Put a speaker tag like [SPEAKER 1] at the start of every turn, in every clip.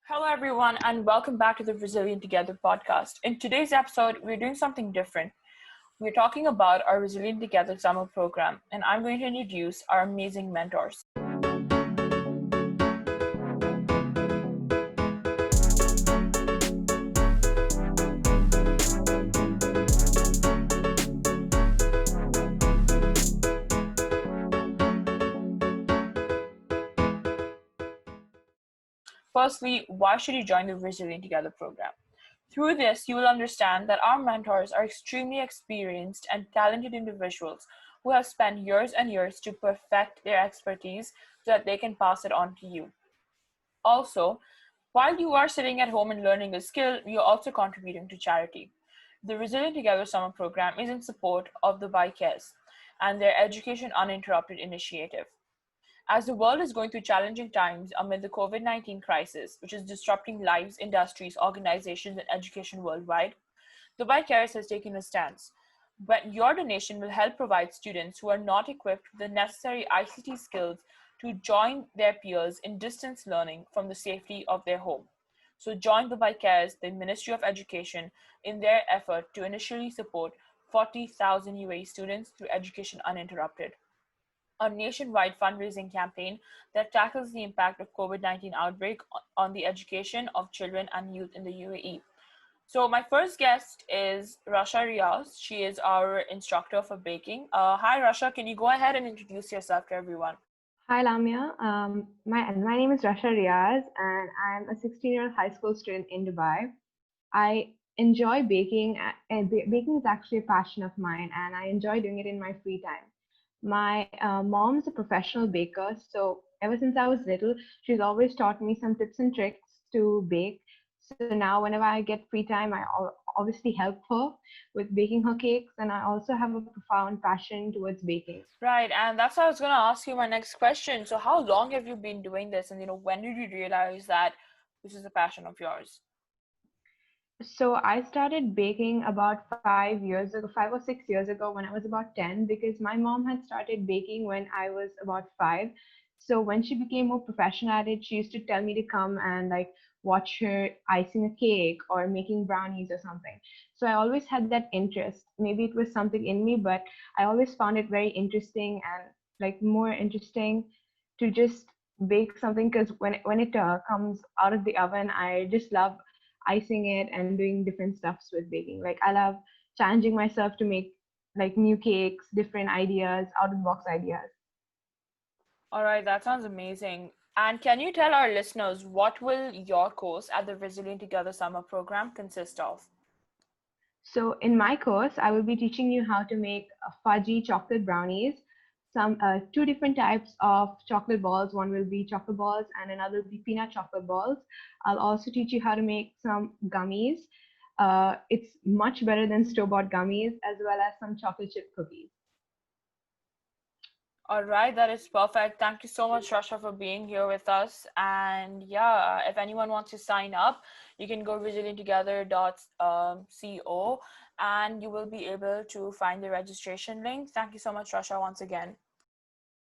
[SPEAKER 1] Hello, everyone, and welcome back to the Resilient Together podcast. In today's episode, we're doing something different. We're talking about our Resilient Together summer program, and I'm going to introduce our amazing mentors. Firstly, why should you join the Resilient Together program? Through this, you will understand that our mentors are extremely experienced and talented individuals who have spent years and years to perfect their expertise so that they can pass it on to you. Also, while you are sitting at home and learning a skill, you're also contributing to charity. The Resilient Together summer program is in support of the Bhagchandani and their Education Uninterrupted initiative. As the world is going through challenging times amid the COVID-19 crisis, which is disrupting lives, industries, organizations, and education worldwide, the Bhagchandani has taken a stance. But your donation will help provide students who are not equipped with the necessary ICT skills to join their peers in distance learning from the safety of their home. So join the Bhagchandani, the Ministry of Education, in their effort to initially support 40,000 UAE students through Education Uninterrupted, a nationwide fundraising campaign that tackles the impact of COVID-19 outbreak on the education of children and youth in the UAE. So my first guest is Rasha Riyas. She is our instructor for baking. Hi Rasha, can you go ahead and introduce yourself to everyone?
[SPEAKER 2] Hi Lamia, my name is Rasha Riyas and I'm a 16-year-old high school student in Dubai. I enjoy baking and baking is actually a passion of mine and I enjoy doing it in my free time. My mom's a professional baker, so ever since I was little, she's always taught me some tips and tricks to bake. So now whenever I get free time, obviously help her with baking her cakes and I also have a profound passion towards baking.
[SPEAKER 1] Right, and that's what I was going to ask you my next question. So how long have you been doing this, and when did you realize that this is a passion of yours?
[SPEAKER 2] So I started baking about 5 years ago, 5 or 6 years ago when I was about 10, because my mom had started baking when I was about 5. So when she became more professional at it, she used to tell me to come and like watch her icing a cake or making brownies or something. So I always had that interest. Maybe it was something in me, but I always found it very interesting and like more interesting to just bake something because when it comes out of the oven, I just love icing it and doing different stuffs with baking. Like I love challenging myself to make like new cakes, different ideas, out of the box ideas.
[SPEAKER 1] All right, that sounds amazing. And can you tell our listeners what will your course at the Resilient Together summer program consist of?
[SPEAKER 2] So in my course, I will be teaching you how to make fudgy chocolate brownies. Some two different types of chocolate balls. One will be chocolate balls and another will be peanut chocolate balls. I'll also teach you how to make some gummies. It's much better than store-bought gummies, as well as some chocolate chip cookies.
[SPEAKER 1] All right, that is perfect. Thank you so much, Rasha, for being here with us. And yeah, if anyone wants to sign up, you can go resilienttogether.co and you will be able to find the registration link. Thank you so much, Rasha, once again.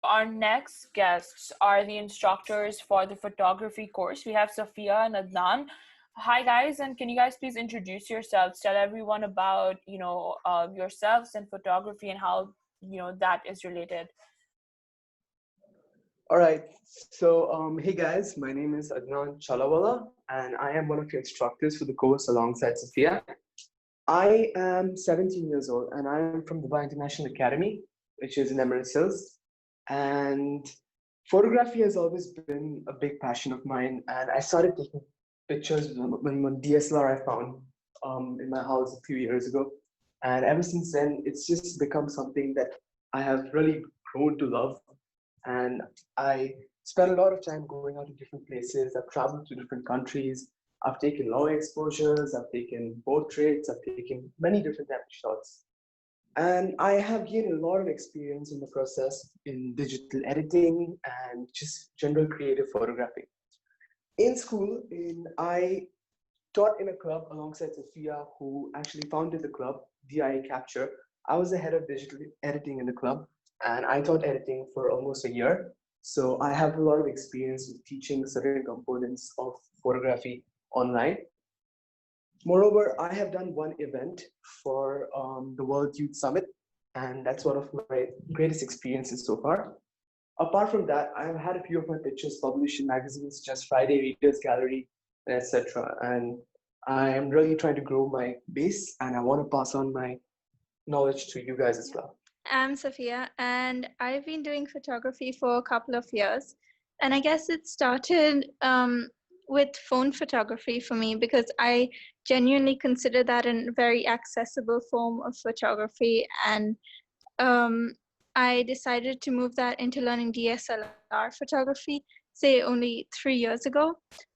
[SPEAKER 1] Our next guests are the instructors for the photography course. We have Safiyah and Adnan. Hi guys, and can you guys please introduce yourselves? Tell everyone about yourselves and photography and how that is related.
[SPEAKER 3] All right. So, hey guys, my name is Adnan Chalawala, and I am one of your instructors for the course alongside Safiyah. I am 17 years old, and I am from Dubai International Academy, which is in Emirates Hills. And photography has always been a big passion of mine, and I started taking pictures when DSLR I found in my house a few years ago. And ever since then, it's just become something that I have really grown to love. And I spent a lot of time going out to different places. I've traveled to different countries. I've taken long exposures. I've taken portraits. I've taken many different types of shots. And I have gained a lot of experience in the process in digital editing and just general creative photography. In school, I taught in a club alongside Safiyah, who actually founded the club, DIA Capture. I was the head of digital editing in the club, and I taught editing for almost a year. So I have a lot of experience with teaching certain components of photography online. Moreover, I have done one event for the World Youth Summit, and that's one of my greatest experiences so far. Apart from that, I have had a few of my pictures published in magazines such as Friday Readers Gallery, etc. And I am really trying to grow my base, and I want to pass on my knowledge to you guys as well.
[SPEAKER 4] I'm Safiyah, and I've been doing photography for a couple of years. And I guess it started with phone photography for me because I genuinely consider that a very accessible form of photography. And um, I decided to move that into learning DSLR photography, say only 3 years ago.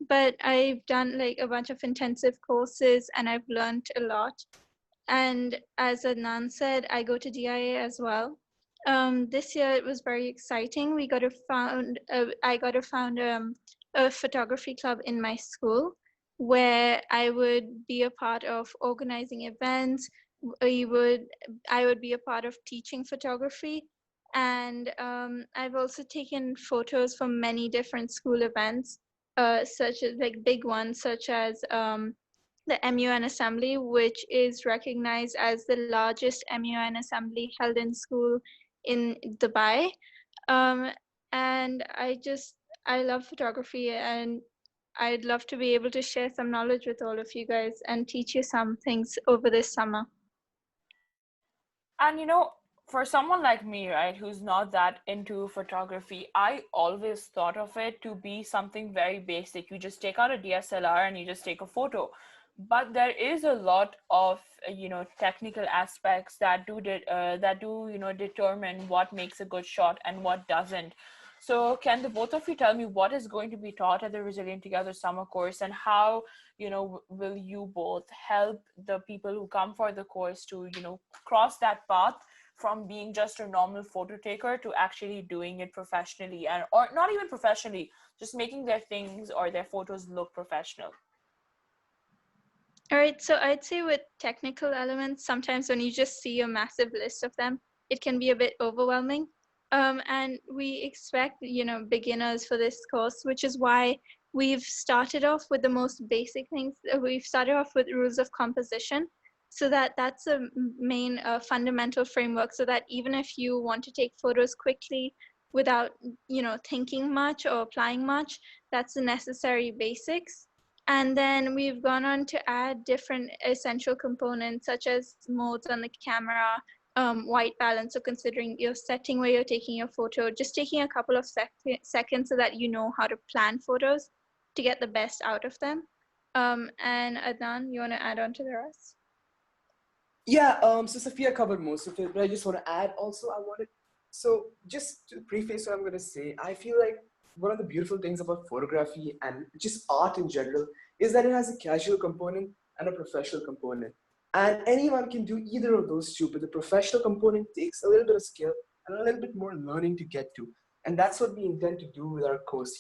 [SPEAKER 4] But I've done like a bunch of intensive courses and I've learned a lot. And as Adnan said, I go to DIA as well. This year it was very exciting. I got to found a photography club in my school where I would be a part of organizing events. We would, I would be a part of teaching photography. And I've also taken photos from many different school events, such as like big ones, such as the MUN assembly, which is recognized as the largest MUN assembly held in school in Dubai. Um, and I love photography, and I'd love to be able to share some knowledge with all of you guys and teach you some things over this summer.
[SPEAKER 1] And for someone like me, right, who's not that into photography, I always thought of it to be something very basic. You just take out a DSLR and you just take a photo. But there is a lot of technical aspects that do determine what makes a good shot and what doesn't. So can the both of you tell me what is going to be taught at the Resilient Together summer course, and how will you both help the people who come for the course to cross that path from being just a normal photo taker to actually doing it professionally, and or not even professionally, just making their things or their photos look professional?
[SPEAKER 4] All right, so I'd say with technical elements, sometimes when you just see a massive list of them, it can be a bit overwhelming. And we expect, beginners for this course, which is why we've started off with the most basic things. We've started off with rules of composition, so that's a main fundamental framework, so that even if you want to take photos quickly without, thinking much or applying much, that's the necessary basics. And then we've gone on to add different essential components such as modes on the camera, white balance, so considering your setting where you're taking your photo, just taking a couple of seconds so that you know how to plan photos to get the best out of them. And Adnan, you want to add on to the rest?
[SPEAKER 3] Yeah, so Safiyah covered most of it, but I just want to add also, so just to preface what I'm going to say, I feel like one of the beautiful things about photography and just art in general is that it has a casual component and a professional component. And anyone can do either of those two, but the professional component takes a little bit of skill and a little bit more learning to get to. And that's what we intend to do with our course,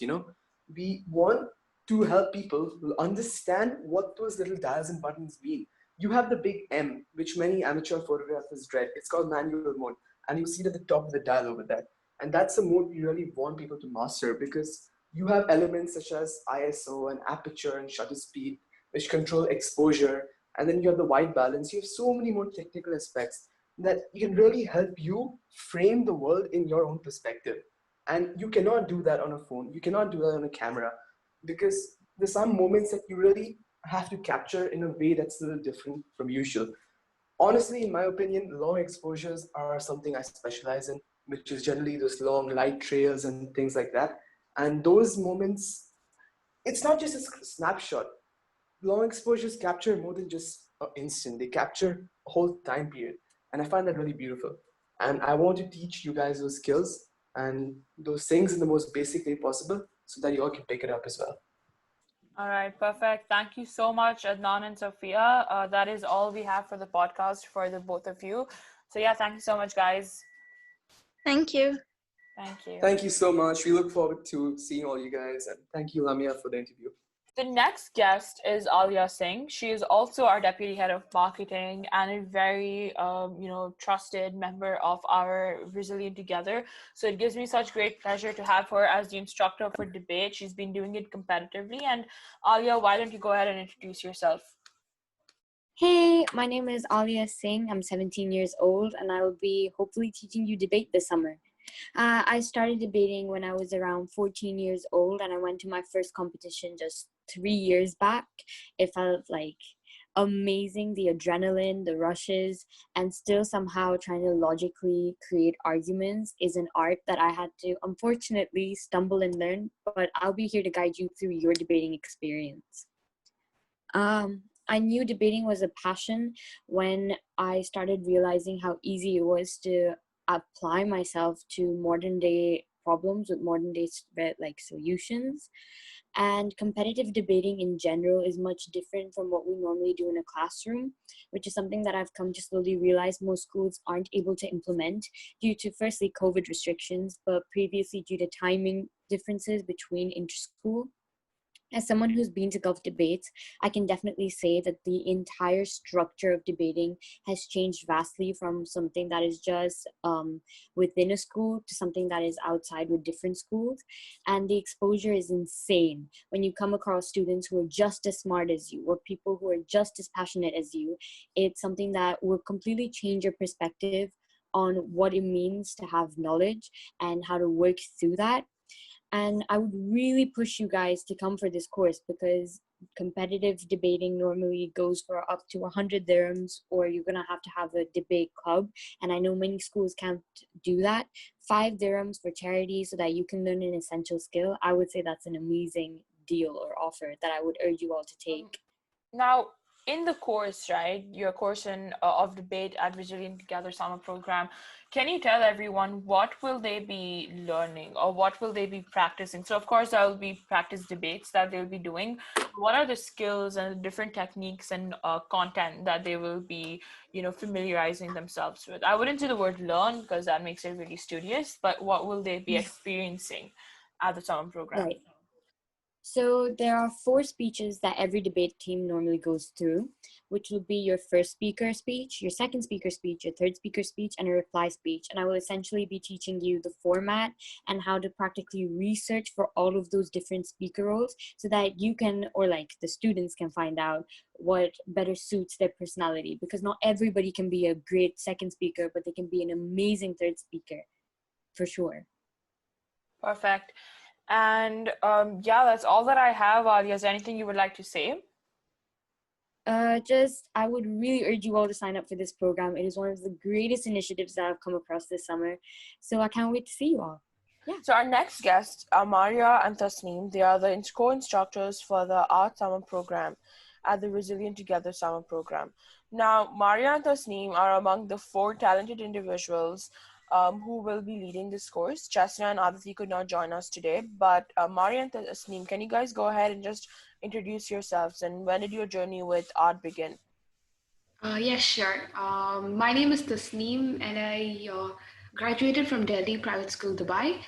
[SPEAKER 3] We want to help people understand what those little dials and buttons mean. You have the big M, which many amateur photographers dread. It's called manual mode, and you see it at the top of the dial over there. And that's the mode we really want people to master, because you have elements such as ISO and aperture and shutter speed, which control exposure. And then you have the white balance. You have so many more technical aspects that can really help you frame the world in your own perspective. And you cannot do that on a phone. You cannot do that on a camera, because there's some moments that you really have to capture in a way that's a little different from usual. Honestly, in my opinion, long exposures are something I specialize in, which is generally those long light trails and things like that. And those moments, it's not just a snapshot. Long exposures capture more than just an instant. They capture a whole time period. And I find that really beautiful. And I want to teach you guys those skills and those things in the most basic way possible so that you all can pick it up as well.
[SPEAKER 1] All right, perfect. Thank you so much, Adnan and Safiyah. That is all we have for the podcast for the both of you. So yeah, thank you so much, guys.
[SPEAKER 4] Thank you.
[SPEAKER 1] Thank you.
[SPEAKER 3] Thank you so much. We look forward to seeing all you guys. And thank you, Lamia, for the interview.
[SPEAKER 1] The next guest is Aliya Singh. She is also our deputy head of marketing and a very, trusted member of our Resilient Together. So it gives me such great pleasure to have her as the instructor for debate. She's been doing it competitively. And Aliya, why don't you go ahead and introduce yourself?
[SPEAKER 5] Hey, my name is Aliya Singh. I'm 17 years old and I will be hopefully teaching you debate this summer. I started debating when I was around 14 years old and I went to my first competition just 3 years back. It felt like amazing, the adrenaline, the rushes, and still somehow trying to logically create arguments is an art that I had to unfortunately stumble and learn, but I'll be here to guide you through your debating experience. I knew debating was a passion when I started realizing how easy it was to apply myself to modern day problems with modern day solutions. And competitive debating in general is much different from what we normally do in a classroom, which is something that I've come to slowly realize most schools aren't able to implement due to firstly COVID restrictions, but previously due to timing differences between interschool. As someone who's been to Gulf debates, I can definitely say that the entire structure of debating has changed vastly from something that is just within a school to something that is outside with different schools. And the exposure is insane when you come across students who are just as smart as you or people who are just as passionate as you. It's something that will completely change your perspective on what it means to have knowledge and how to work through that. And I would really push you guys to come for this course because competitive debating normally goes for up to 100 dirhams, or you're going to have a debate club. And I know many schools can't do that. 5 dirhams for charity so that you can learn an essential skill. I would say that's an amazing deal or offer that I would urge you all to take.
[SPEAKER 1] Now, in the course, right, your course of debate at Resilient Together summer program, can you tell everyone what will they be learning or what will they be practicing? So, of course, there will be practice debates that they'll be doing. What are the skills and the different techniques and content that they will be, familiarizing themselves with? I wouldn't say the word learn because that makes it really studious, but what will they be experiencing at the summer program?
[SPEAKER 5] Right. So there are 4 speeches that every debate team normally goes through, which will be your first speaker speech, your second speaker speech, your third speaker speech, and a reply speech. And I will essentially be teaching you the format and how to practically research for all of those different speaker roles so that you can, or like the students can find out what better suits their personality, because not everybody can be a great second speaker, but they can be an amazing third speaker, for sure.
[SPEAKER 1] Perfect. And that's all that I have. Aliya, is there anything you would like to say?
[SPEAKER 5] I would really urge you all to sign up for this program. It is one of the greatest initiatives that I've come across this summer. So I can't wait to see you all.
[SPEAKER 1] Yeah. So our next guests are Maria and Thasneem. They are the co-instructors for the Art Summer Program at the Resilient Together Summer Program. Now, Maria and Thasneem are among the 4 talented individuals who will be leading this course. Chesna and Aditi could not join us today, but Maria and Thasneem, can you guys go ahead and just introduce yourselves, and when did your journey with art begin?
[SPEAKER 6] Yes, sure. My name is Thasneem and I graduated from Delhi Private School, Dubai.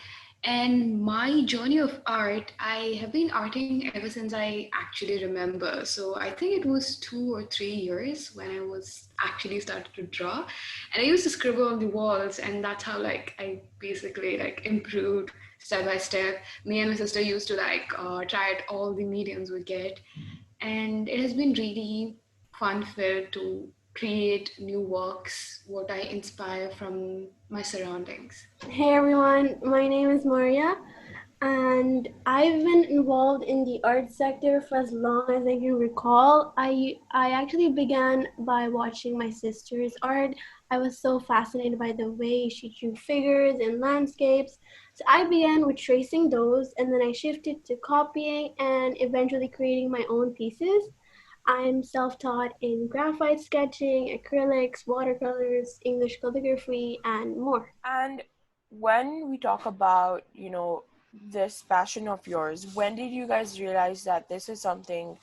[SPEAKER 6] And my journey of art, I have been arting ever since I actually remember. So I think it was 2 or 3 years when I was actually started to draw. And I used to scribble on the walls, and that's how I basically improved step by step. Me and my sister used to try out all the mediums we get. And it has been really fun-filled to create new works, what I inspire from my surroundings.
[SPEAKER 7] Hey everyone, my name is Maria, and I've been involved in the art sector for as long as I can recall. I actually began by watching my sister's art. I was so fascinated by the way she drew figures and landscapes. So I began with tracing those, and then I shifted to copying and eventually creating my own pieces. I'm self-taught in graphite sketching, acrylics, watercolors, English calligraphy, and more.
[SPEAKER 1] And when we talk about, this passion of yours, when did you guys realize that this is something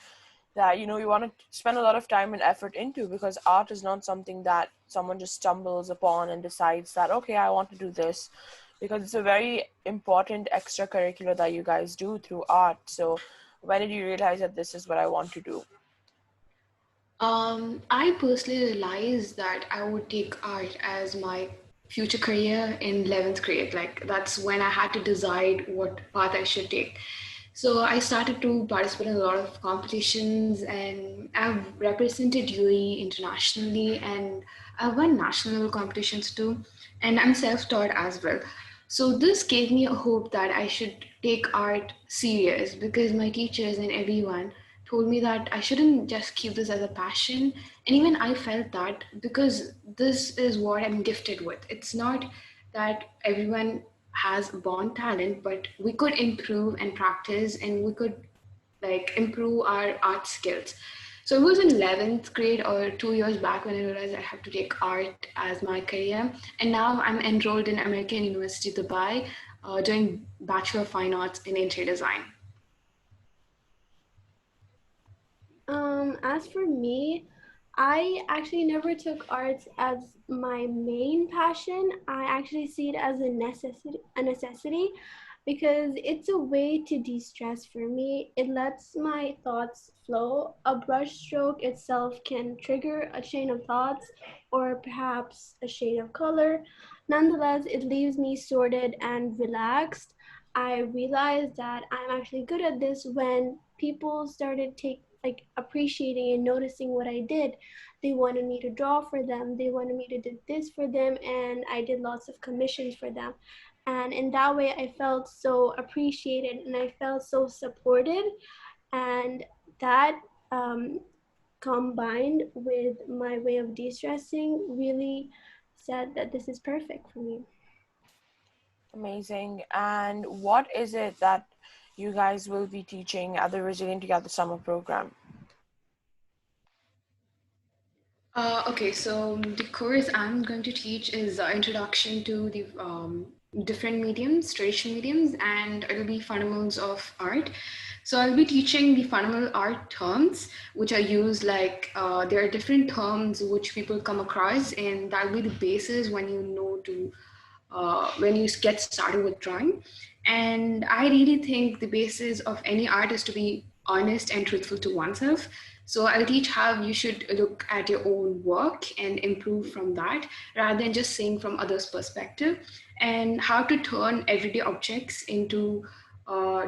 [SPEAKER 1] that, you want to spend a lot of time and effort into? Because art is not something that someone just stumbles upon and decides that, okay, I want to do this, because it's a very important extracurricular that you guys do through art. So When did you realize that this is what I want to do?
[SPEAKER 6] I personally realized that I would take art as my future career in 11th grade. Like, that's when I had to decide what path I should take. So I started to participate in a lot of competitions, and I've represented UAE internationally, and I've won national competitions too. And I'm self-taught as well. So this gave me a hope that I should take art serious, because my teachers and everyone told me that I shouldn't just keep this as a passion. And even I felt that, because this is what I'm gifted with. It's not that everyone has born talent, but we could improve and practice, and we could like improve our art skills. So it was in 11th grade or 2 years back when I realized I have to take art as my career. And now I'm enrolled in American University Dubai, doing Bachelor of Fine Arts in Interior Design.
[SPEAKER 7] As for me, I actually never took arts as my main passion. I actually see it as a necessity because it's a way to de-stress for me. It lets my thoughts flow. A brush stroke itself can trigger a chain of thoughts or perhaps a shade of color. Nonetheless, it leaves me sorted and relaxed. I realized that I'm actually good at this when people started appreciating and noticing what I did. They wanted me to draw for them. They wanted me to do this for them, and I did lots of commissions for them. And in that way, I felt so appreciated and I felt so supported. And that combined with my way of de-stressing really said that this is perfect for me.
[SPEAKER 1] Amazing. And what is it that you guys will be teaching at the Resilient Together summer program?
[SPEAKER 6] Okay, so the course I'm going to teach is Introduction to the different mediums, traditional mediums, and it'll be fundamentals of art. So I'll be teaching the fundamental art terms, which are used there are different terms which people come across, and that'll be the basis when you know to when you get started with drawing. And I really think the basis of any art is to be honest and truthful to oneself. So I'll teach how you should look at your own work and improve from that rather than just seeing from others' perspective, and how to turn everyday objects into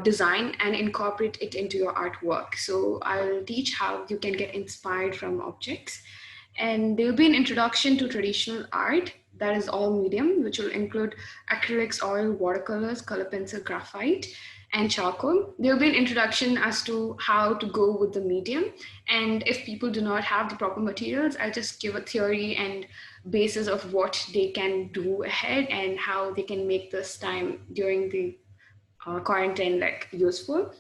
[SPEAKER 6] design and incorporate it into your artwork. So I'll teach how you can get inspired from objects. And there will be an introduction to traditional art, that is all medium, which will include acrylics, oil, watercolors, color pencil, graphite, and charcoal. There will be an introduction as to how to go with the medium. And if people do not have the proper materials, I'll just give a theory and basis of what they can do ahead and how they can make this time during the quarantine useful,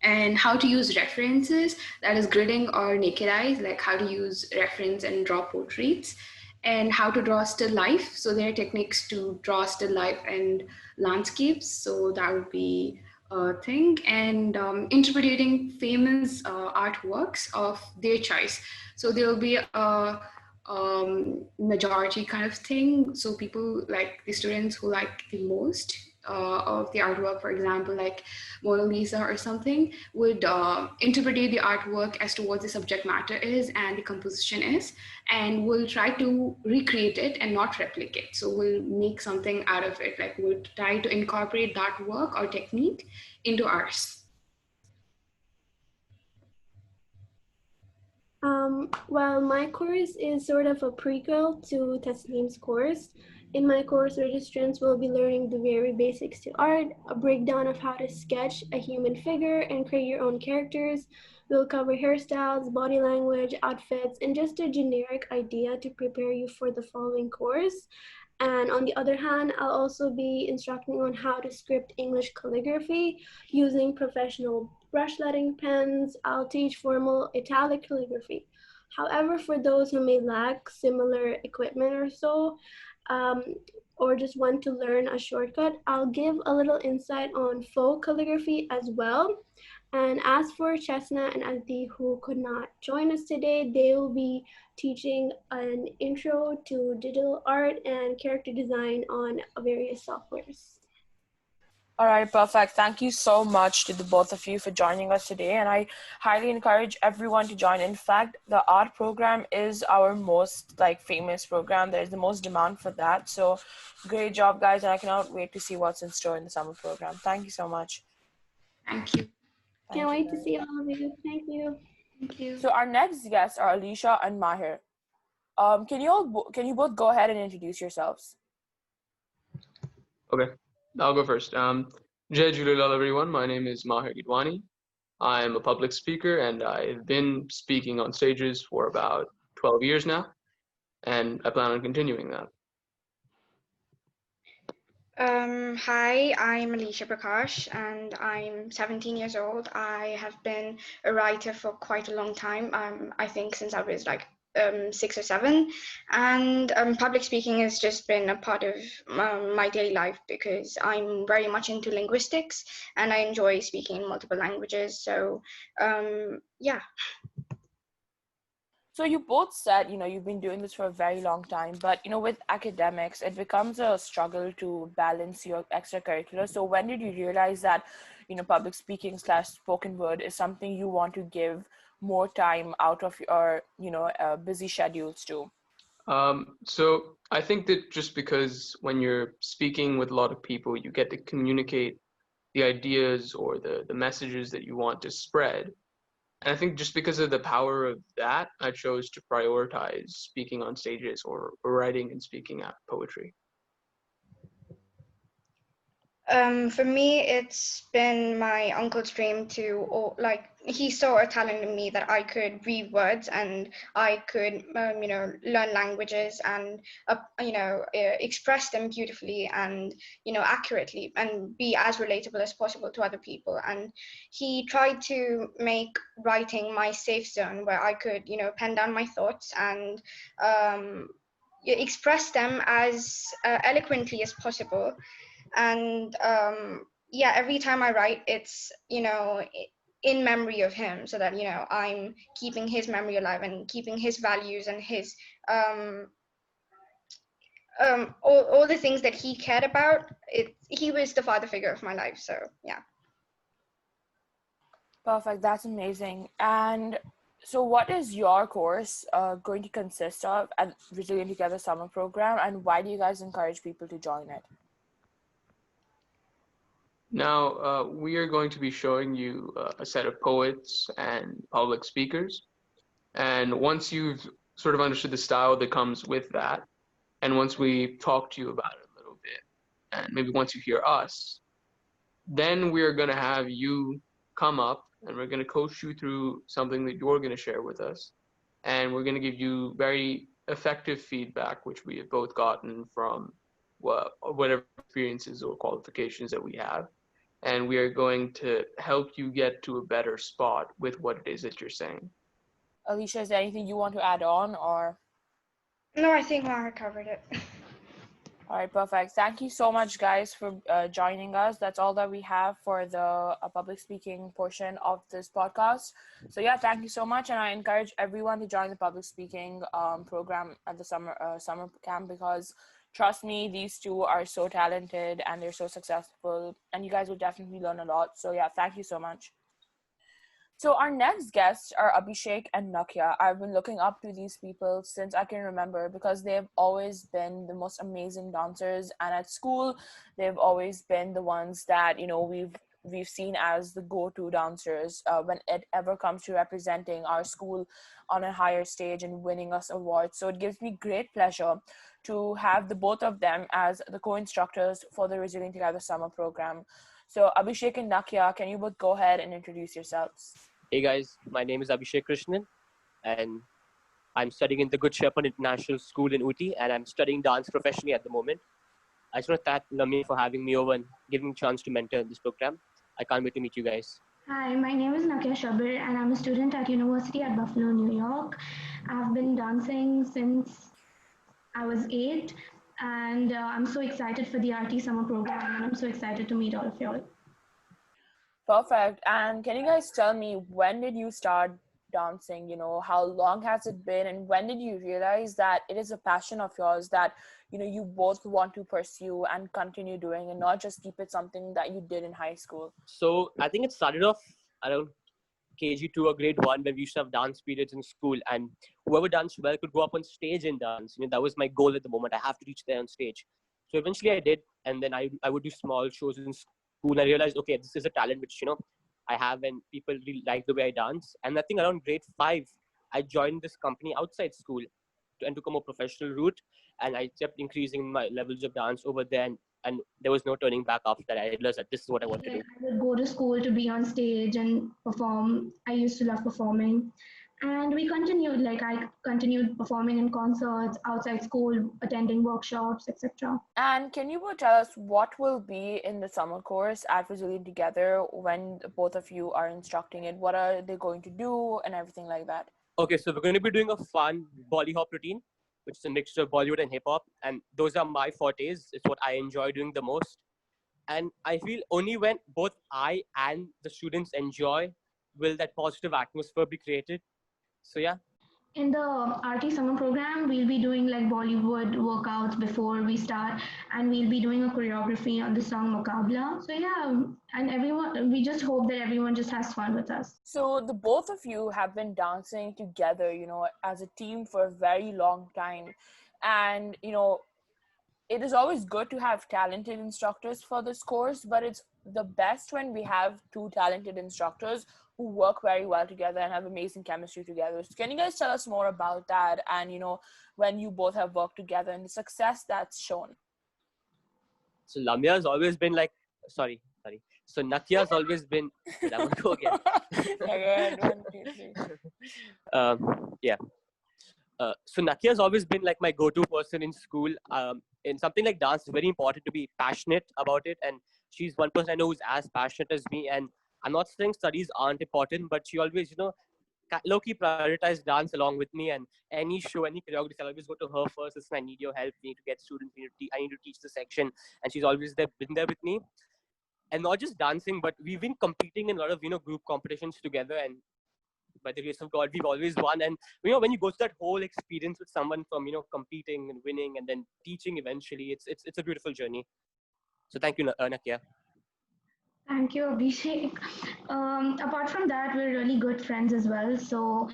[SPEAKER 6] and how to use references, that is gridding or naked eyes, like how to use reference and draw portraits, and how to draw still life. So there are techniques to draw still life and landscapes. So that would be a thing. And interpreting famous artworks of their choice. So there will be a majority kind of thing. So people like the students who like the most of the artwork, for example, like Mona Lisa or something, would interpret the artwork as to what the subject matter is and the composition is, and we'll try to recreate it and not replicate. So we'll make something out of it, like we'll try to incorporate that work or technique into ours.
[SPEAKER 7] Well, my course is sort of a prequel to Thasneem's course. In my course, registrants will be learning the very basics to art, a breakdown of how to sketch a human figure and create your own characters. We'll cover hairstyles, body language, outfits, and just a generic idea to prepare you for the following course. And on the other hand, I'll also be instructing on how to script English calligraphy using professional brushletting pens. I'll teach formal italic calligraphy. However, for those who may lack similar equipment or so, um, or just want to learn a shortcut, I'll give a little insight on faux calligraphy as well. And as for Chesna and Adi, who could not join us today, they will be teaching an intro to digital art and character design on various softwares.
[SPEAKER 1] All right, perfect. Thank you so much to the both of you for joining us today. And I highly encourage everyone to join. In fact, the art program is our most famous program. There's the most demand for that. So great job, guys. And I cannot wait to see what's in store in the summer program. Thank you so much.
[SPEAKER 6] Thank you.
[SPEAKER 7] Can't wait to see all of you. Thank you.
[SPEAKER 6] Thank you.
[SPEAKER 1] So our next guests are Alicia and Maher. Can you both go ahead and introduce yourselves?
[SPEAKER 3] Okay, I'll go first. Jai Julilal, everyone. My name is Maher. I'm a public speaker, and I've been speaking on stages for about 12 years now, and I plan on continuing that.
[SPEAKER 8] Hi, I'm Alicia Prakash, and I'm 17 years old. I have been a writer for quite a long time. I think since I was 6 or 7, and public speaking has just been a part of my daily life because I'm very much into linguistics and I enjoy speaking in multiple languages. So yeah.
[SPEAKER 1] So you both said, you've been doing this for a very long time, but, with academics, it becomes a struggle to balance your extracurricular. So when did you realize that, public speaking / spoken word is something you want to give more time out of your, busy schedules to?
[SPEAKER 3] So I think that just because when you're speaking with a lot of people, you get to communicate the ideas or the messages that you want to spread. And I think just because of the power of that, I chose to prioritize speaking on stages or writing and speaking at poetry.
[SPEAKER 8] For me, it's been my uncle's dream to, he saw a talent in me that I could read words and I could, learn languages and, express them beautifully and, accurately and be as relatable as possible to other people. And he tried to make writing my safe zone where I could, pen down my thoughts and express them as eloquently as possible. And every time I write, it's in memory of him, so that I'm keeping his memory alive and keeping his values and his all the things that he cared about. He was the father figure of my life, so yeah.
[SPEAKER 1] Perfect. That's amazing. And so what is your course going to consist of at Resilient Together summer program, and why do you guys encourage people to join it?
[SPEAKER 3] Now, we are going to be showing you a set of poets and public speakers. And once you've sort of understood the style that comes with that, and once we talk to you about it a little bit, and maybe once you hear us, then we're going to have you come up and we're going to coach you through something that you're going to share with us. And we're going to give you very effective feedback, which we have both gotten from whatever experiences or qualifications that we have. And we are going to help you get to a better spot with what it is that you're saying.
[SPEAKER 1] Alicia, is there anything you want to add on, or?
[SPEAKER 8] No, I think Maher covered it.
[SPEAKER 1] All right, perfect. Thank you so much, guys, for joining us. That's all that we have for the public speaking portion of this podcast. So yeah, thank you so much, and I encourage everyone to join the public speaking program at the summer camp, because trust me, these two are so talented and they're so successful, and you guys will definitely learn a lot. So yeah, thank you so much. So our next guests are Abhishek and Naqiya. I've been looking up to these people since I can remember, because they've always been the most amazing dancers, and at school they've always been the ones that we've seen as the go-to dancers when it ever comes to representing our school on a higher stage and winning us awards. So it gives me great pleasure to have the both of them as the co-instructors for the Resilient Together summer program. So Abhishek and Naqiya, can you both go ahead and introduce yourselves?
[SPEAKER 9] Hey guys, my name is Abhishek Krishnan, and I'm studying in the Good Shepherd International School in Uti, and I'm studying dance professionally at the moment. I just want to thank Lamia for having me over and giving me a chance to mentor in this program. I can't wait to meet you guys.
[SPEAKER 10] Hi, my name is Naqiya Shabir, and I'm a student at University at Buffalo, New York. I've been dancing since I was 8, and I'm so excited for the RT summer program, and I'm so excited to meet all of y'all.
[SPEAKER 1] Perfect. And can you guys tell me, when did you start dancing? How long has it been, and when did you realize that it is a passion of yours that you both want to pursue and continue doing, and not just keep it something that you did in high school?
[SPEAKER 9] So I think it started off around KG2 or grade 1 when we used to have dance periods in school, and whoever danced well could go up on stage and dance. That was my goal at the moment. I have to reach there on stage. So eventually I did, and then I would do small shows in school. I realized, okay, this is a talent which I have, and people really like the way I dance. And I think around grade 5 I joined this company outside school and took a more professional route, and I kept increasing my levels of dance over there, and there was no turning back after that. I realized that this is what I want to do.
[SPEAKER 10] I would go to school to be on stage and perform. I used to love performing. And we continued, like I continued performing in concerts, outside school, attending workshops, etc.
[SPEAKER 1] And can you tell us what will be in the summer course at Resilient Together when both of you are instructing it? What are they going to do and everything like that?
[SPEAKER 9] Okay, so we're going to be doing a fun Bolly hop routine, which is a mixture of Bollywood and hip hop. And those are my fortes. It's what I enjoy doing the most. And I feel only when both I and the students enjoy will that positive atmosphere be created. So yeah.
[SPEAKER 10] In the RT summer program, we'll be doing like Bollywood workouts before we start, and we'll be doing a choreography on the song Muqabla. So yeah, and everyone, we just hope that everyone just has fun with us.
[SPEAKER 1] So the both of you have been dancing together, as a team for a very long time. And, it is always good to have talented instructors for this course, but it's the best when we have two talented instructors who work very well together and have amazing chemistry together. So can you guys tell us more about that, and when you both have worked together and the success that's shown?
[SPEAKER 9] So Lamia has always been like, sorry. So Naqiya has always been. Wait, I want to go again.
[SPEAKER 1] Again, 1, 2, 3.
[SPEAKER 9] Yeah. So Naqiya has always been like my go-to person in school. In something like dance, it's very important to be passionate about it, and she's one person I know who's as passionate as me. And I'm not saying studies aren't important, but she always, low-key prioritized dance along with me. And any show, any choreography, I'll always go to her first. Listen, I need your help. We need to get students. I need to teach the section, and she's always been there with me. And not just dancing, but we've been competing in a lot of group competitions together, and by the grace of God, we've always won. And when you go through that whole experience with someone, from competing and winning and then teaching eventually, it's a beautiful journey. So thank you, Naqiya.
[SPEAKER 10] Thank you, Abhishek. Apart from that, we're really good friends as well. So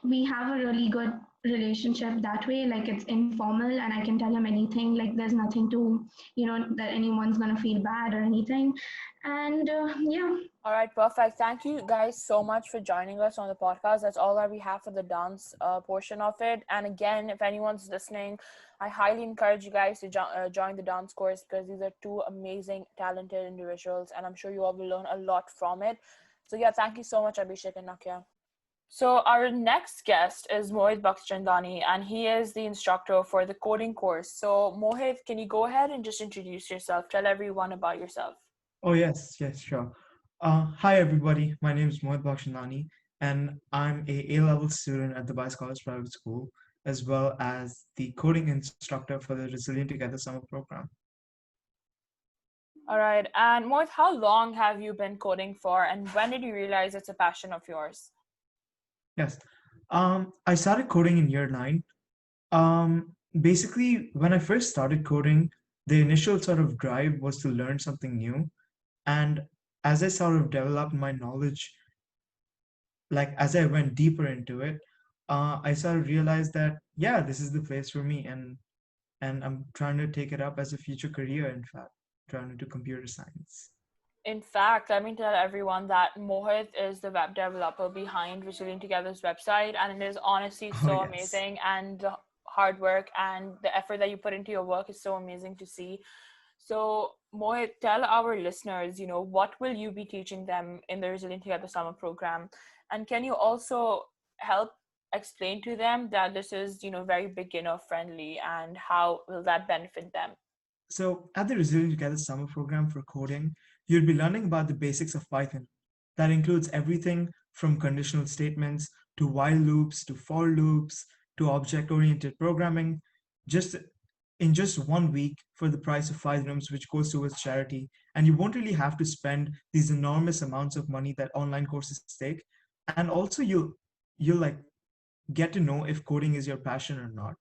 [SPEAKER 10] we have a really good relationship that way. Like it's informal, and I can tell him anything. Like there's nothing to, that anyone's gonna feel bad or anything. And yeah.
[SPEAKER 1] All right, perfect. Thank you guys so much for joining us on the podcast. That's all that we have for the dance portion of it. And again, if anyone's listening, I highly encourage you guys to join the dance course, because these are two amazing, talented individuals, and I'm sure you all will learn a lot from it. So yeah, thank you so much, Abhishek and Naqiya. So our next guest is Mohit Bhagchandani, and he is the instructor for the coding course. So Mohit, can you go ahead and just introduce yourself? Tell everyone about yourself.
[SPEAKER 11] Oh, yes, sure. Hi, everybody. My name is Mohit Bhagchandani, and I'm a A-level student at the Bias College Private School, as well as the coding instructor for the Resilient Together summer program.
[SPEAKER 1] All right. And Mohit, how long have you been coding for, and when did you realize it's a passion of yours?
[SPEAKER 11] Yes. I started coding in year 9. Basically, when I first started coding, the initial sort of drive was to learn something new. And as I sort of developed my knowledge, like as I went deeper into it, I sort of realized that, yeah, this is the place for me. And I'm trying to take it up as a future career, in fact, trying to do computer science.
[SPEAKER 1] In fact, let me tell everyone that Mohit is the web developer behind Resilient Together's website, and it is honestly so amazing, and the hard work and the effort that you put into your work is so amazing to see. So Mohit, tell our listeners, what will you be teaching them in the Resilient Together summer program? And can you also help explain to them that this is, very beginner friendly, and how will that benefit them?
[SPEAKER 11] So at the Resilient Together summer program for coding, you'll be learning about the basics of Python. That includes everything from conditional statements to while loops to for loops to object-oriented programming, in just 1 week for the price of 5 rooms, which goes towards charity. And you won't really have to spend these enormous amounts of money that online courses take. And also you'll you'll like get to know if coding is your passion or not.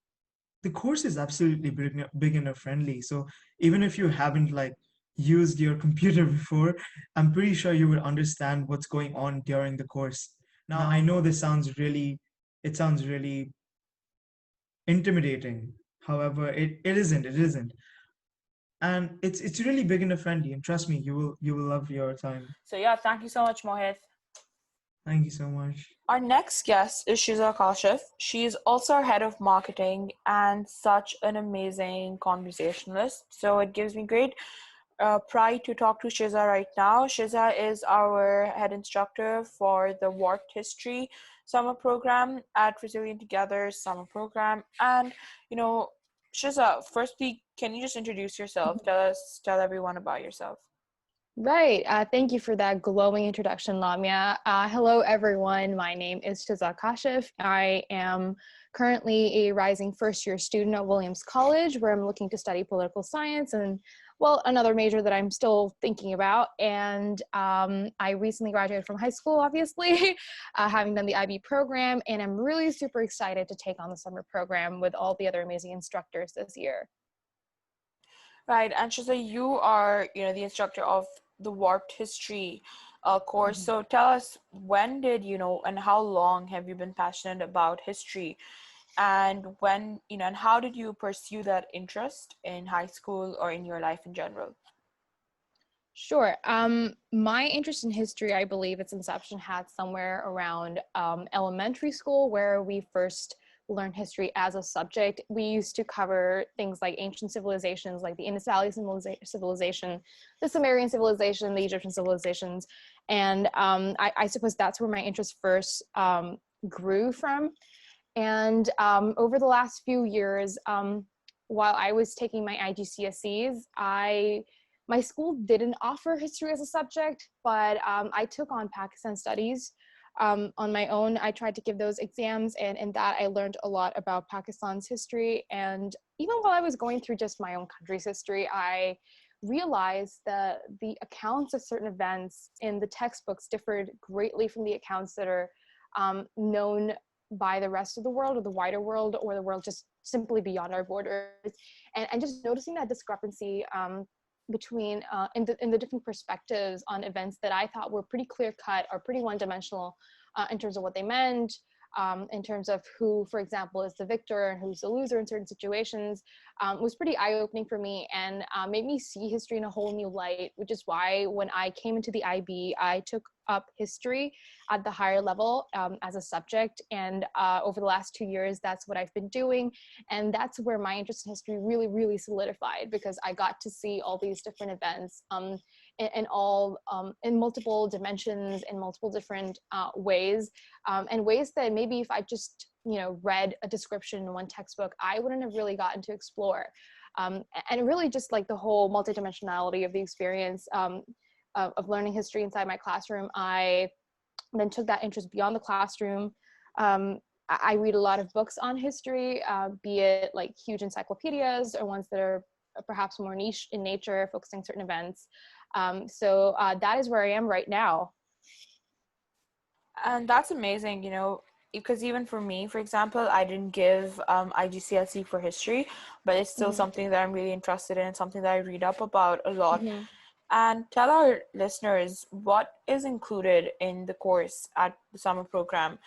[SPEAKER 11] The course is absolutely beginner friendly. So even if you haven't like used your computer before, I'm pretty sure you will understand what's going on during the course. Now, I know it sounds really intimidating. However, it isn't. And it's really beginner friendly. And trust me, you will love your time.
[SPEAKER 1] So yeah, thank you so much, Mohit.
[SPEAKER 11] Thank you so much.
[SPEAKER 1] Our next guest is Shizah Kashif. She is also our head of marketing and such an amazing conversationalist. So it gives me great pride to talk to Shizah right now. Shizah is our head instructor for the Warped History summer program at Resilient Together summer program. And, Shizah, firstly, can you just introduce yourself? Tell everyone about yourself.
[SPEAKER 12] Right. Thank you for that glowing introduction, Lamia. Hello, everyone. My name is Shizah Kashif. I am currently a rising first-year student at Williams College, where I'm looking to study political science and, well, another major that I'm still thinking about. And I recently graduated from high school, obviously, having done the IB program. And I'm really super excited to take on the summer program with all the other amazing instructors this year.
[SPEAKER 1] Right, and Shizah, you are, the instructor of the Warped History course. So tell us, when did and how long have you been passionate about history, and when and how did you pursue that interest in high school or in your life in general?
[SPEAKER 12] Sure. My interest in history, I believe its inception had somewhere around elementary school, where we first learned history as a subject. We used to cover things like ancient civilizations, like the Indus Valley civilization, the Sumerian civilization, the Egyptian civilizations. And I suppose that's where my interest first grew from. And over the last few years, while I was taking my IGCSEs, my school didn't offer history as a subject, but I took on Pakistan studies on my own. I tried to give those exams, and in that I learned a lot about Pakistan's history. And even while I was going through just my own country's history, I realized that the accounts of certain events in the textbooks differed greatly from the accounts that are known by the rest of the world, or the wider world, or the world just simply beyond our borders. And just noticing that discrepancy between in the different perspectives on events that I thought were pretty clear cut or pretty one-dimensional in terms of what they meant, in terms of who, for example, is the victor and who's the loser in certain situations, was pretty eye-opening for me, and made me see history in a whole new light, which is why when I came into the IB, I took up history at the higher level as a subject. And over the last 2 years, that's what I've been doing. And that's where my interest in history really, really solidified, because I got to see all these different events in multiple dimensions, in multiple different ways, and ways that maybe if I just read a description in one textbook, I wouldn't have really gotten to explore. And really just like the whole multidimensionality of the experience of learning history inside my classroom, I then took that interest beyond the classroom. I read a lot of books on history, be it like huge encyclopedias or ones that are perhaps more niche in nature, focusing certain events. So that is where I am right now.
[SPEAKER 1] And that's amazing, because even for me, for example, I didn't give IGCSE for history, but it's still something that I'm really interested in, something that I read up about a lot. And tell our listeners what is included in the course at the summer program,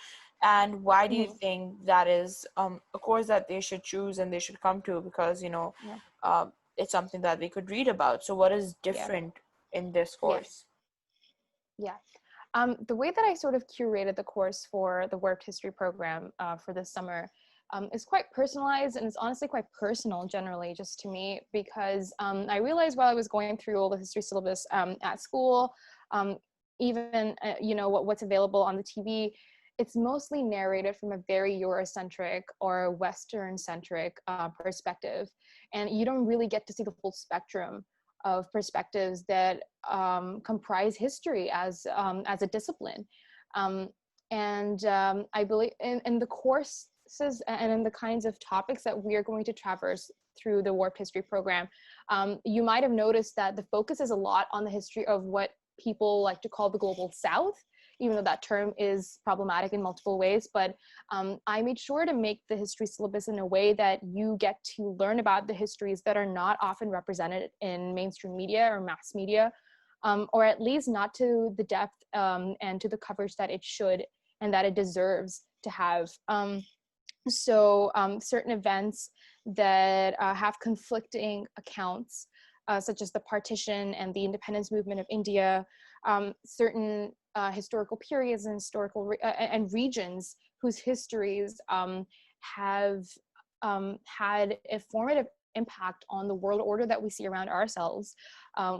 [SPEAKER 1] and why do you think that is a course that they should choose and they should come to, because it's something that they could read about. So what is different in this course?
[SPEAKER 12] The way that I sort of curated the course for the Warped History program for this summer is quite personalized, and it's honestly quite personal generally just to me, because I realized while I was going through all the history syllabus at school, even what's available on the TV, it's mostly narrated from a very Eurocentric or Western-centric perspective, and you don't really get to see the full spectrum of perspectives that comprise history as a discipline. I believe in the courses and in the kinds of topics that we are going to traverse through the Warped History program, you might have noticed that the focus is a lot on the history of what people like to call the Global South, even though that term is problematic in multiple ways. But I made sure to make the history syllabus in a way that you get to learn about the histories that are not often represented in mainstream media or mass media, or at least not to the depth and to the coverage that it should and that it deserves to have. So certain events that have conflicting accounts, such as the partition and the independence movement of India, certain historical periods and historical and regions whose histories have had a formative impact on the world order that we see around ourselves,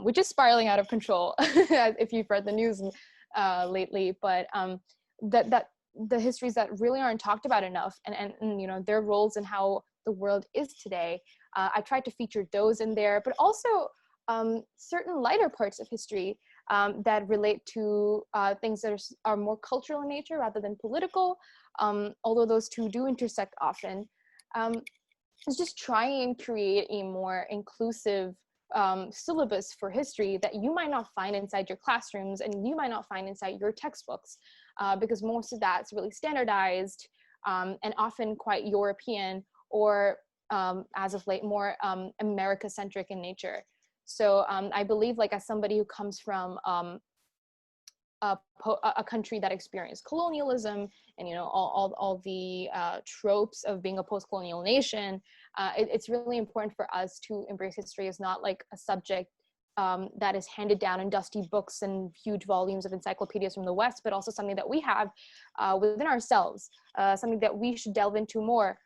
[SPEAKER 12] which is spiraling out of control, if you've read the news lately. But that the histories that really aren't talked about enough, and you know, their roles in how the world is today. I tried to feature those in there, but also certain lighter parts of history that relate to things that are more cultural in nature rather than political, although those two do intersect often. Is just try and create a more inclusive syllabus for history that you might not find inside your classrooms and you might not find inside your textbooks, because most of that's really standardized and often quite European or as of late more America-centric in nature. So I believe, like, as somebody who comes from a country that experienced colonialism and, you know, all the tropes of being a post-colonial nation, it's really important for us to embrace history as not like a subject that is handed down in dusty books and huge volumes of encyclopedias from the West, but also something that we have within ourselves, something that we should delve into more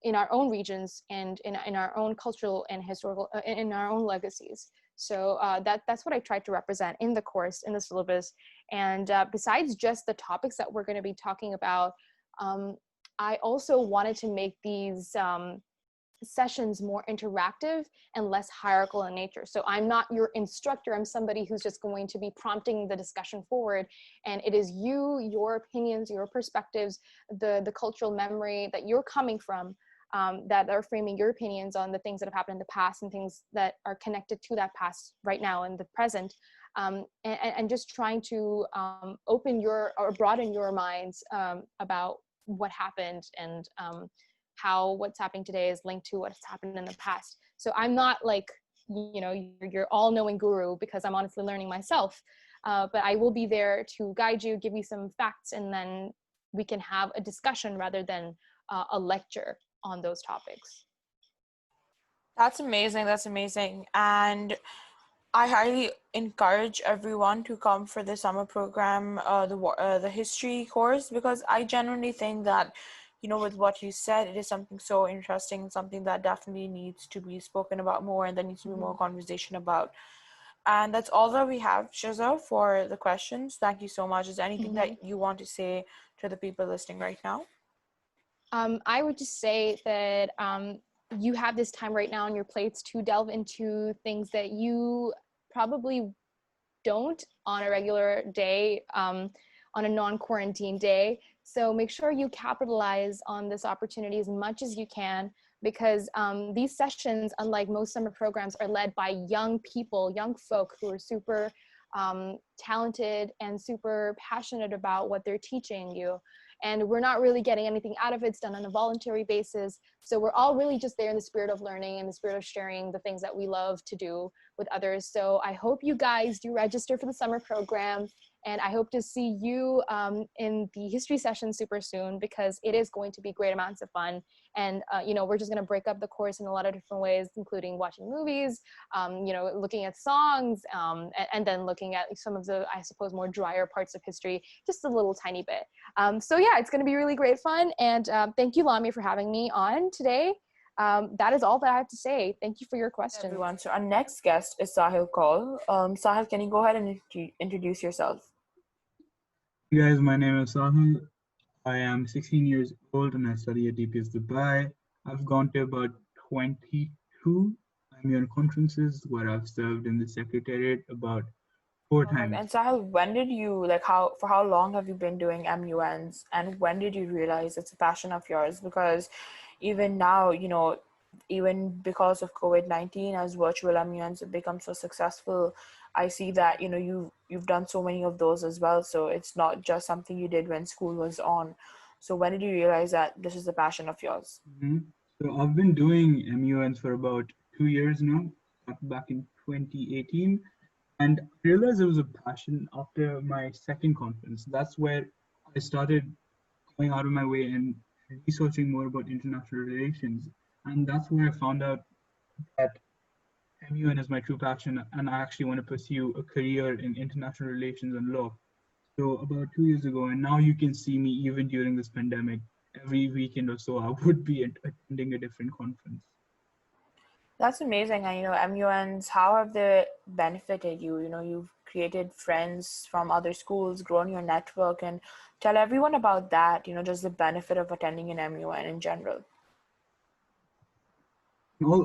[SPEAKER 12] in our own regions and in our own cultural and historical, in our own legacies. So that's what I tried to represent in the course, in the syllabus. And besides just the topics that we're going to be talking about, I also wanted to make these sessions more interactive and less hierarchical in nature. So I'm not your instructor, I'm somebody who's just going to be prompting the discussion forward. And it is you, your opinions, your perspectives, the cultural memory that you're coming from, that are framing your opinions on the things that have happened in the past and things that are connected to that past right now in the present, and just trying to open your or broaden your minds about what happened and how what's happening today is linked to what's happened in the past. So I'm not like, you know, your all-knowing guru, because I'm honestly learning myself, but I will be there to guide you, give you some facts, and then we can have a discussion rather than a lecture on those topics.
[SPEAKER 1] That's amazing. That's amazing. And I highly encourage everyone to come for the summer program, the history course, because I genuinely think that, you know, with what you said, it is something so interesting, something that definitely needs to be spoken about more, and there needs to be more conversation about. And that's all that we have, Shizah, for the questions. Thank you so much. Is there anything that you want to say to the people listening right now?
[SPEAKER 12] I would just say that you have this time right now on your plates to delve into things that you probably don't on a regular day, on a non-quarantine day. So make sure you capitalize on this opportunity as much as you can, because these sessions, unlike most summer programs, are led by young people, young folk who are super talented and super passionate about what they're teaching you. And we're not really getting anything out of it. It's done on a voluntary basis. So we're all really just there in the spirit of learning and the spirit of sharing the things that we love to do with others. So I hope you guys do register for the summer program. And I hope to see you in the history session super soon, because it is going to be great amounts of fun. And, you know, we're just going to break up the course in a lot of different ways, including watching movies, you know, looking at songs, and then looking at some of the, I suppose, more drier parts of history, just a little tiny bit. So yeah, it's going to be really great fun. And thank you, Lami, for having me on today. That is all that I have to say. Thank you for your questions.
[SPEAKER 1] Everyone, so our next guest is Sahil Kaul. Sahil, can you go ahead and introduce yourself?
[SPEAKER 13] Hey guys, my name is Sahil. I am 16 years old and I study at DPS Dubai. I've gone to about 22 MUN conferences where I've served in the secretariat about 4 times.
[SPEAKER 1] And Sahil, when did you, like, for how long have you been doing MUNs, and when did you realize it's a passion of yours? Because even now, you know, even because of COVID-19, as virtual MUNs have become so successful, I see that you've done so many of those as well. So it's not just something you did when school was on. So when did you realize that this is a passion of yours?
[SPEAKER 13] Mhm. So I've been doing MUNs for about 2 years now, back in 2018. And I realized it was a passion after my second conference. That's where I started going out of my way and researching more about international relations. And that's where I found out that MUN is my true passion, and I actually want to pursue a career in international relations and law. So about 2 years ago, and now you can see me even during this pandemic. Every weekend or so, I would be attending a different conference.
[SPEAKER 1] That's amazing. And MUNs, how have they benefited you? You've created friends from other schools, grown your network, and tell everyone about that, just the benefit of attending an MUN in general.
[SPEAKER 13] In all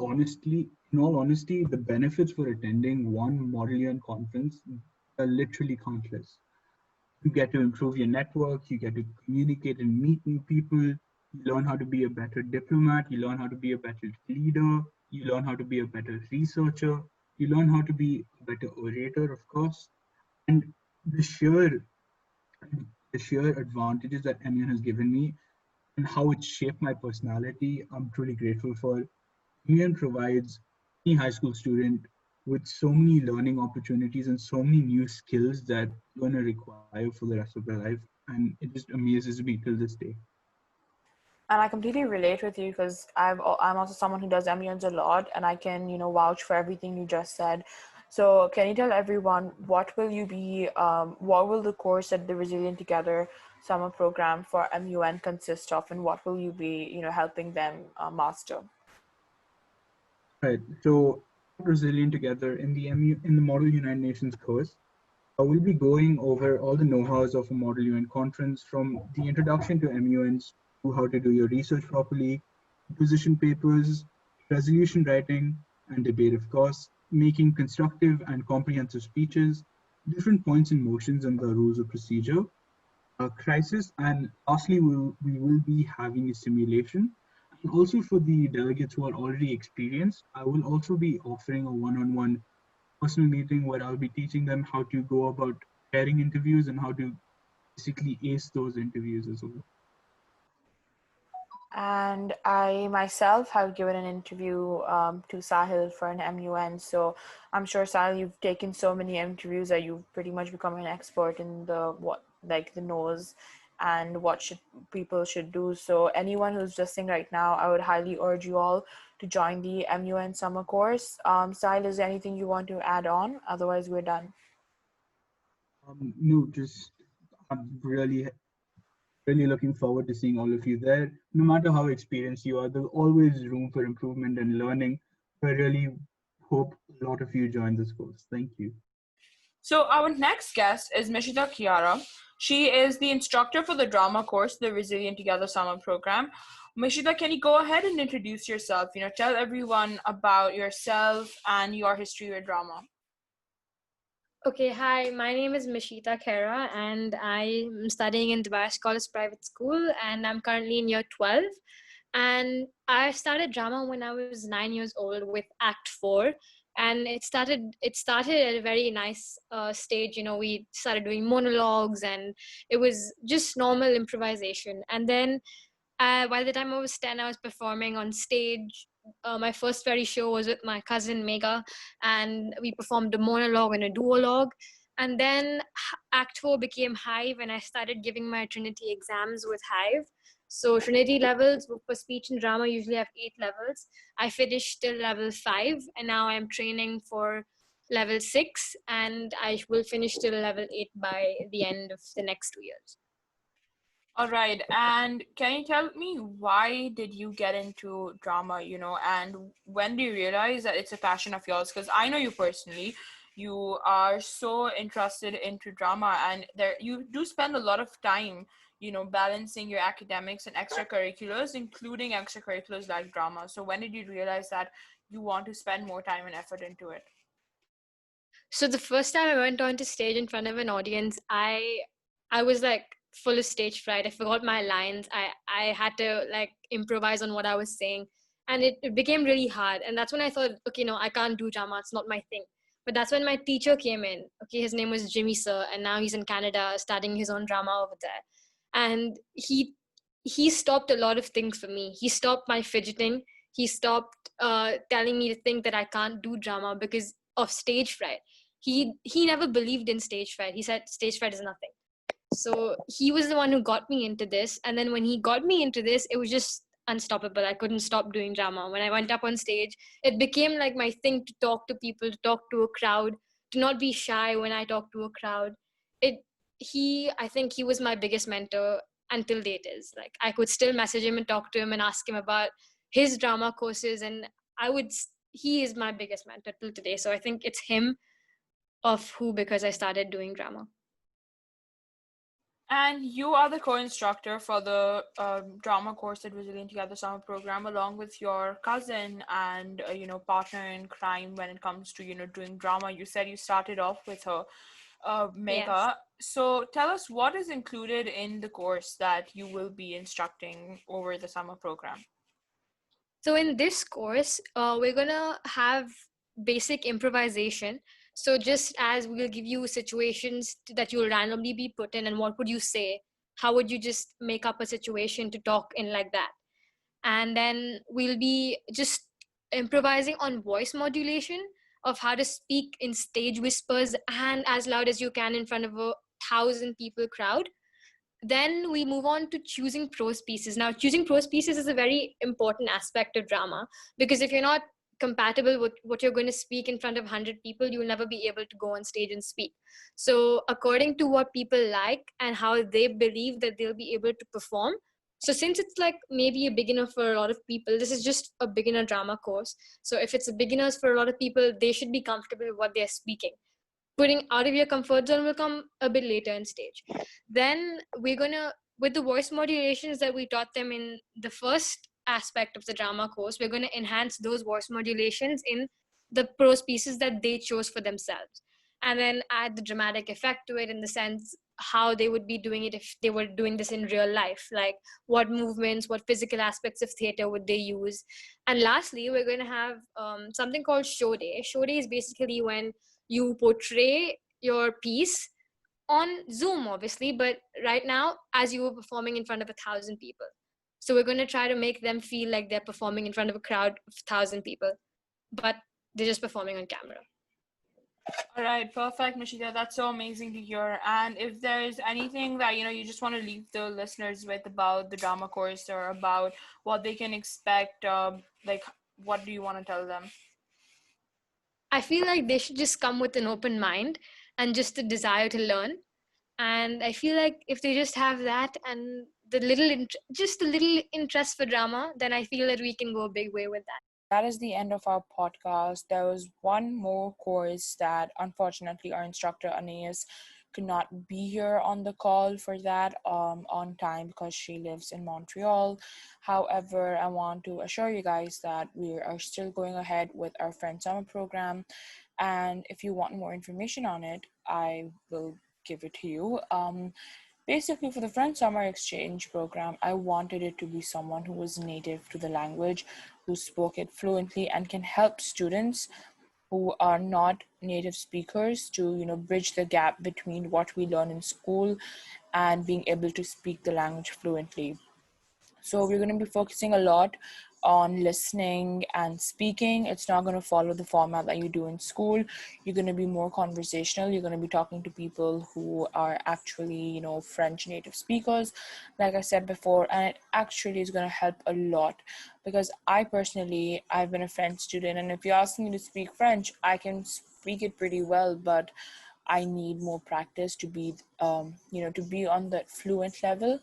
[SPEAKER 13] honesty, the benefits for attending one Model UN conference are literally countless. You get to improve your network, you get to communicate and meet new people, you learn how to be a better diplomat, you learn how to be a better leader, you learn how to be a better researcher, you learn how to be a better orator, of course. And the sheer the sheer advantages that MUN has given me and how it shaped my personality, I'm truly grateful for. MUN provides any high school student with so many learning opportunities and so many new skills that you're going to require for the rest of their life. And it just amazes me till this day.
[SPEAKER 1] And I completely relate with you because I'm also someone who does MUNs a lot, and I can vouch for everything you just said. So can you tell everyone what will the course at the Resilient Together summer program for MUN consist of, and what will you be helping them master?
[SPEAKER 13] Right. So Resilient Together in the Model United Nations course, we'll be going over all the know-hows of a Model UN conference, from the introduction to MUNs to how to do your research properly, position papers, resolution writing, and debate, of course, making constructive and comprehensive speeches, different points and motions and the rules of procedure, crisis, and lastly, we will be having a simulation. And also for the delegates who are already experienced, I will also be offering a one-on-one personal meeting where I'll be teaching them how to go about preparing interviews and how to basically ace those interviews as well.
[SPEAKER 1] And I myself have given an interview to Sahil for an MUN. So I'm sure, Sahil, you've taken so many interviews that you've pretty much become an expert in the nose and what people should do. So anyone who's listening right now, I would highly urge you all to join the MUN summer course. Sahil, is there anything you want to add on? Otherwise, we're done.
[SPEAKER 13] No, just I'm really looking forward to seeing all of you there. No matter how experienced you are, there's always room for improvement and learning. So I really hope a lot of you join this course. Thank you.
[SPEAKER 1] So our next guest is Mishita Khiara. She is the instructor for the drama course, the Resilient Together Summer Program. Mishita, can you go ahead and introduce yourself? Tell everyone about yourself and your history with drama.
[SPEAKER 14] Okay, hi, my name is Mishita Khiara, and I'm studying in Dubai Scholars Private School, and I'm currently in year 12. And I started drama when I was 9 years old with Act 4. And it started at a very nice stage. We started doing monologues, and it was just normal improvisation. And then by the time I was 10, I was performing on stage. My first very show was with my cousin Mega, and we performed a monologue and a duologue. And then Act 4 became Hive, and I started giving my Trinity exams with Hive. So Trinity levels for speech and drama usually have 8 levels. I finished till level 5, and now I'm training for level 6, and I will finish till level 8 by the end of the next 2 years.
[SPEAKER 1] All right. And can you tell me, why did you get into drama, and when do you realize that it's a passion of yours? Because I know you personally, you are so interested into drama, and you do spend a lot of time, balancing your academics and extracurriculars, including extracurriculars like drama. So when did you realize that you want to spend more time and effort into it?
[SPEAKER 14] So the first time I went onto stage in front of an audience, I was like full of stage fright. I forgot my lines. I had to like improvise on what I was saying, and it became really hard. And that's when I thought, okay, no, I can't do drama. It's not my thing. But that's when my teacher came in. Okay, his name was Jimmy Sir, and now he's in Canada studying his own drama over there. And he stopped a lot of things for me. He stopped my fidgeting. He stopped telling me to think that I can't do drama because of stage fright. He never believed in stage fright. He said stage fright is nothing. So he was the one who got me into this. And then when he got me into this, it was just unstoppable. I couldn't stop doing drama. When I went up on stage, it became like my thing to talk to people, to talk to a crowd, to not be shy when I talk to a crowd. I think he was my biggest mentor until date is. Like, I could still message him and talk to him and ask him about his drama courses, and he is my biggest mentor till today. So I think it's him of who, because I started doing drama.
[SPEAKER 1] And you are the co-instructor for the drama course at Resilient Together summer program, along with your cousin and partner in crime when it comes to doing drama. You said you started off with her, Megha.
[SPEAKER 14] Yes.
[SPEAKER 1] So tell us what is included in the course that you will be instructing over the summer program.
[SPEAKER 14] So in this course, we're gonna have basic improvisation. So just as we'll give you situations that you'll randomly be put in, and what would you say? How would you just make up a situation to talk in like that? And then we'll be just improvising on voice modulation of how to speak in stage whispers and as loud as you can in front of 1,000 people crowd. Then we move on to choosing prose pieces. Now, choosing prose pieces is a very important aspect of drama, because if you're not compatible with what you're going to speak in front of 100 people, you'll never be able to go on stage and speak. So according to what people like and how they believe that they'll be able to perform. So since it's like maybe a beginner for a lot of people, this is just a beginner drama course. So if it's a beginners for a lot of people, they should be comfortable with what they're speaking. Putting out of your comfort zone will come a bit later in stage. Then we're gonna, with the voice modulations that we taught them in the first aspect of the drama course, we're going to enhance those voice modulations in the prose pieces that they chose for themselves, and then add the dramatic effect to it, in the sense how they would be doing it if they were doing this in real life, like what movements, what physical aspects of theater would they use. And lastly, we're going to have something called show day. Show day is basically when you portray your piece on Zoom, obviously, but right now as you were performing in front of 1,000 people. So we're going to try to make them feel like they're performing in front of a crowd of 1,000 people, but they're just performing on camera.
[SPEAKER 1] All right, perfect, Mishita. That's so amazing to hear. And if there's anything that you just want to leave the listeners with about the drama course, or about what they can expect, like, what do you want to tell them?
[SPEAKER 14] I feel like they should just come with an open mind and just a desire to learn. And I feel like if they just have that and just a little interest for drama, then I feel that we can go a big way with that.
[SPEAKER 1] That is the end of our podcast. There was one more course that unfortunately our instructor Anais could not be here on the call for that on time, because she lives in Montreal. However, I want to assure you guys that we are still going ahead with our Friend Summer program, and if you want more information on it, I will give it to you. Basically, for the Friend Summer Exchange program, I wanted it to be someone who was native to the language, who spoke it fluently, and can help students who are not native speakers to, bridge the gap between what we learn in school and being able to speak the language fluently. So we're going to be focusing a lot on listening and speaking. It's not going to follow the format that you do in school. You're going to be more conversational. You're going to be talking to people who are actually, French native speakers, like I said before, and it actually is going to help a lot, because I've been a French student, and if you ask me to speak French, I can speak it pretty well, but I need more practice to be, to be on that fluent level.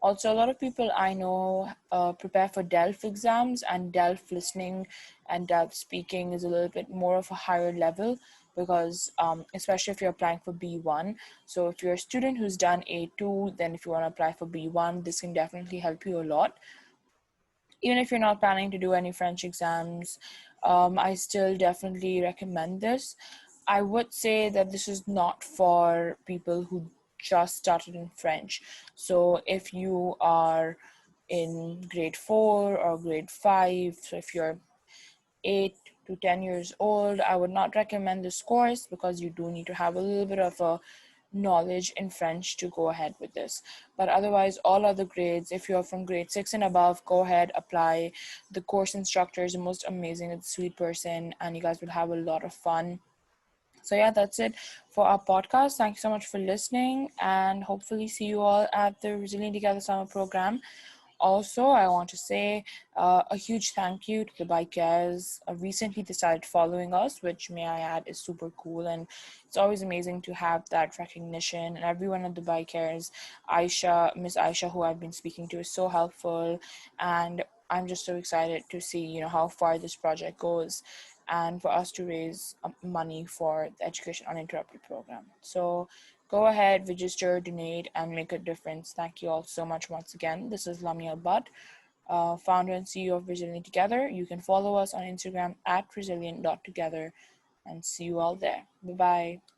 [SPEAKER 1] Also, a lot of people I know prepare for DELF exams, and DELF listening and DELF speaking is a little bit more of a higher level, because especially if you're applying for B1. So if you're a student who's done A2, then if you want to apply for B1, this can definitely help you a lot. Even if you're not planning to do any French exams, I still definitely recommend this. I would say that this is not for people who just started in French. So if you are in grade 4 or grade 5, so if you're 8 to 10 years old. I would not recommend this course because you do need to have a little bit of a knowledge in French to go ahead with this. But otherwise, all other grades, if you're from grade 6 and above, go ahead, apply. The course instructor is the most amazing and sweet person, and you guys will have a lot of fun. So yeah, that's it for our podcast. Thank you so much for listening, and hopefully see you all at the Resilient Together summer program. Also, I want to say a huge thank you to the bikers. Recently decided following us, which may I add is super cool, and it's always amazing to have that recognition. And everyone at the bikers, Miss Aisha, who I've been speaking to, is so helpful, and I'm just so excited to see how far this project goes, and for us to raise money for the Education Uninterrupted program. So go ahead, register, donate, and make a difference. Thank you all so much once again. This is Lamia Butt, founder and CEO of Resilient Together. You can follow us on Instagram at resilient.together, and see you all there. Bye-bye.